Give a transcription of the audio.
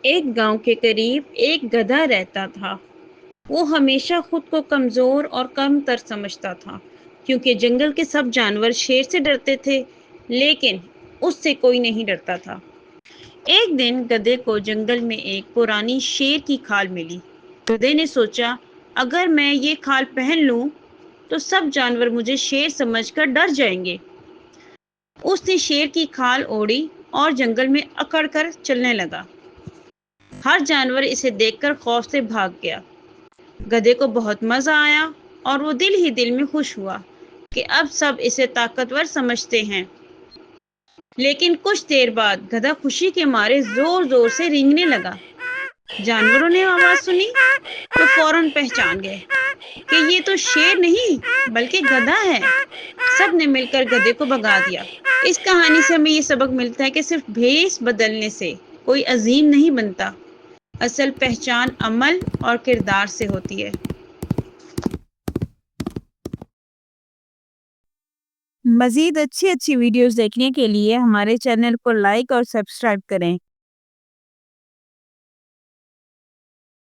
ایک گاؤں کے قریب ایک گدھا رہتا تھا۔ وہ ہمیشہ خود کو کمزور اور کم تر سمجھتا تھا کیونکہ جنگل کے سب جانور شیر سے ڈرتے تھے، لیکن اس سے کوئی نہیں ڈرتا تھا۔ ایک دن گدھے کو جنگل میں ایک پرانی شیر کی کھال ملی۔ گدھے نے سوچا، اگر میں یہ کھال پہن لوں تو سب جانور مجھے شیر سمجھ کر ڈر جائیں گے۔ اس نے شیر کی کھال اوڑھی اور جنگل میں اکڑ کر چلنے لگا۔ ہر جانور اسے دیکھ کر خوف سے بھاگ گیا۔ گدھے کو بہت مزہ آیا اور وہ دل ہی دل میں خوش ہوا کہ اب سب اسے طاقتور سمجھتے ہیں۔ لیکن کچھ دیر بعد گدھا خوشی کے مارے زور زور سے رینگنے لگا۔ جانوروں نے آواز سنی تو فوراً پہچان گئے کہ یہ تو شیر نہیں بلکہ گدھا ہے۔ سب نے مل کر گدھے کو بھگا دیا۔ اس کہانی سے ہمیں یہ سبق ملتا ہے کہ صرف بھیس بدلنے سے کوئی عظیم نہیں بنتا، اصل پہچان عمل اور کردار سے ہوتی ہے۔ مزید اچھی ویڈیوز دیکھنے کے لیے ہمارے چینل کو لائک اور سبسکرائب کریں۔